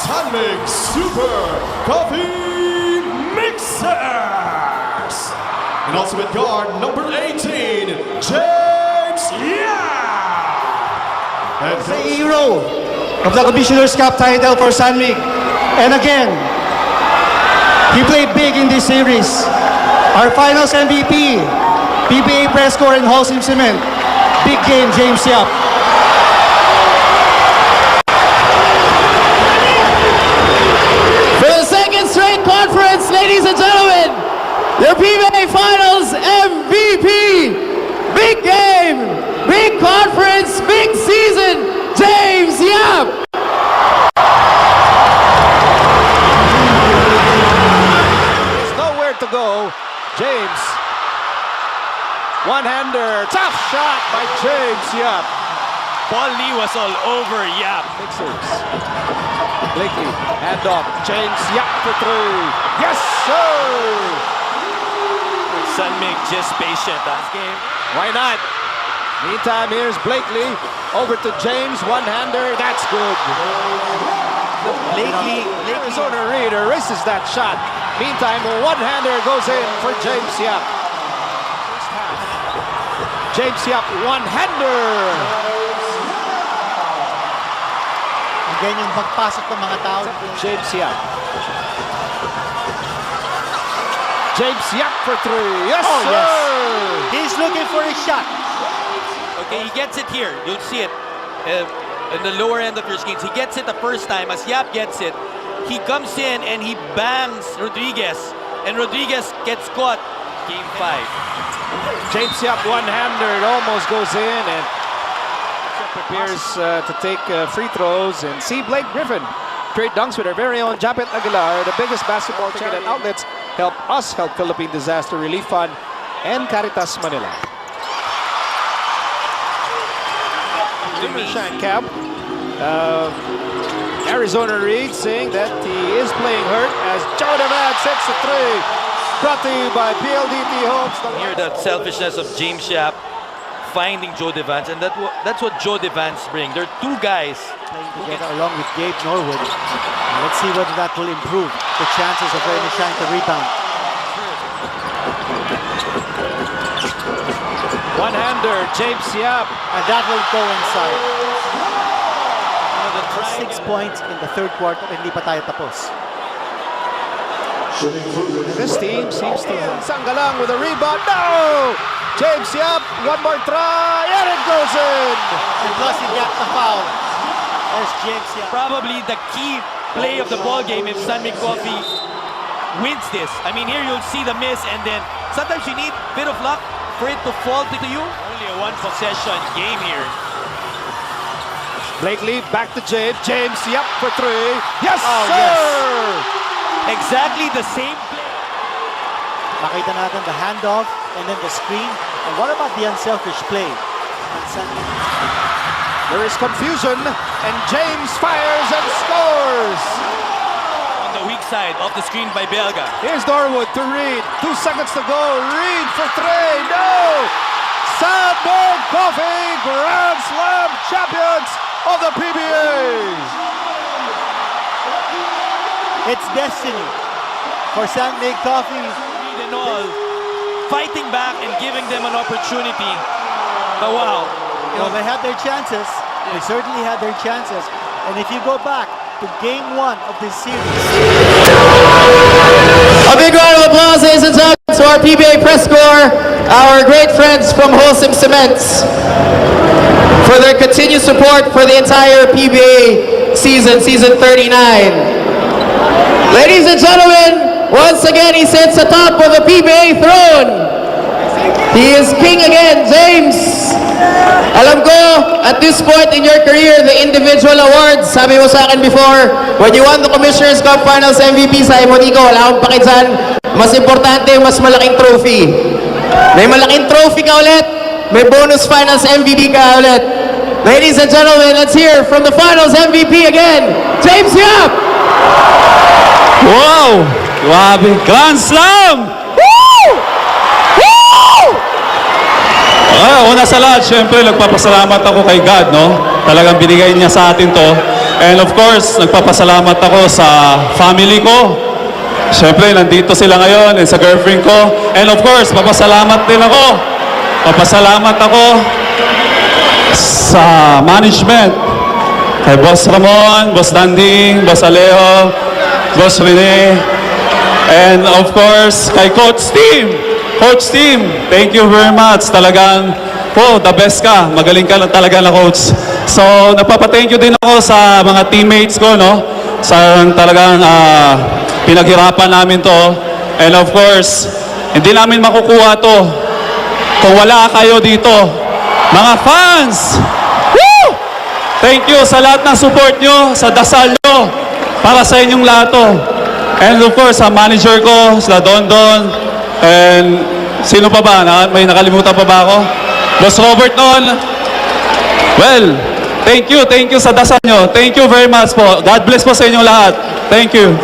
Sunmig Super Coffee Mixers. And also at guard, number 18, James Yap. The hero of the Commissioner's Cup title for Sunmig. And again, he played big in this series. Our finals MVP, PBA press corps and Holcim Cement. Big game, James Yap. For the second straight conference, ladies and gentlemen, your PBA Finals MVP. Big game, big conference, big season, James Yap. There's nowhere to go. James. One-hander. Tough shot by James Yap. Paul Lee was all over Yap. Mixers. Blakely. Handoff. James Yap for three. Yes, sir! Sunmig just patient last game. Why not? Meantime, here's Blakely. Over to James. One-hander. That's good. Blakely Arizona Reed erases that shot. Meantime, a one-hander goes in for James Yap. James Yap, one-hander. Again, yung pagpasok ng mga tao. James Yap. James Yap for three. Yes, Oh, sir! yes. He's looking for a shot. Okay, he gets it here. You'll see it in the lower end of your screens. He gets it the first time. As Yap gets it, he comes in and he bangs Rodriguez. And Rodriguez gets caught. Game 5. James Yap, one-hander. It almost goes in and prepares to take free throws. And see Blake Griffin trade dunks with our very own Japet Aguilar, the biggest basketball ticket and outlets. Help us help Philippine Disaster Relief Fund and Caritas Manila. Shankab. Arizona Reed saying that he is playing hurt as Joe Devan sets the three. Brought to you by PLDT Homes. Here, the selfishness of James Yap finding Joe Devance, and that's what Joe Devance brings. There are two guys Playing together along with Gabe Norwood. Let's see whether that will improve the chances of Ernie Shine to rebound. One-hander, James Yap. And that will go inside. 6 points in the third quarter, hindi pa tayo tapos. This team seems to Sanggalang with a rebound. No! James Yap, one more try, and it goes in! And plus he got the foul. There's James Yap. probably the key play of the ball game if Sunmig Coffee wins this. I mean, here you'll see the miss, and then sometimes you need a bit of luck for it to fall to you. Only a one possession game here. Blakely back to James. James Yap for three. Yes, Oh, sir! yes. Exactly the same play. Makita natin the handoff and then the screen. And what about the unselfish play? There is confusion, and James fires and scores! On the weak side of the screen by Belga. Here's Norwood to Reed. 2 seconds to go. Reed for three. No! Sunmig Coffee Grand Slam champions of the PBA! It's destiny for Sunmig Coffee. Reed and all fighting back and giving them an opportunity. But wow. Well, they had their chances. They certainly had their chances. And if you go back to game 1 of this series. A big round of applause, ladies and gentlemen, to our PBA press corps, our great friends from Holcim Cements, for their continued support for the entire PBA season 39. Ladies and gentlemen, once again he sits atop of the PBA throne. He is king again, James. Alam ko, at this point in your career, the individual awards, sabi mo sa akin before, when you won the Commissioner's Cup Finals MVP, sabi mo, Nico, wala akong paki dyan. Mas importante, mas malaking trophy. May malaking trophy ka ulit, may bonus Finals MVP ka ulit. Ladies and gentlemen, let's hear from the Finals MVP again, James Yap! Wow! Grabe! Grand Slam! Woo! Woo! Una sa lahat, syempre, nagpapasalamat ako kay God, no? Talagang binigay niya sa atin to. And of course, nagpapasalamat ako sa family ko. Siyempre, nandito sila ngayon and sa girlfriend ko. And of course, papasalamat din ako. Papasalamat ako sa management. Kay Boss Ramon, Boss Danding, Boss Alejo, Boss Rene. And of course, kay Coach Team. Coach Team, thank you very much. Talagang, the best ka. Magaling ka talaga na coach. So, nagpapa-thank you din ako sa mga teammates ko, no? Sa talagang pinaghirapan namin to. And of course, hindi namin makukuha to kung wala kayo dito. Mga fans! Woo! Thank you sa lahat ng support nyo, sa dasal nyo, para sa inyong lahat to. And of course, sa manager ko, sila Dondon, and sino pa ba? May nakalimutan pa ba ako? Boss Robert noon. Well, thank you sa dasal nyo. Thank you very much po. God bless po sa inyong lahat. Thank you.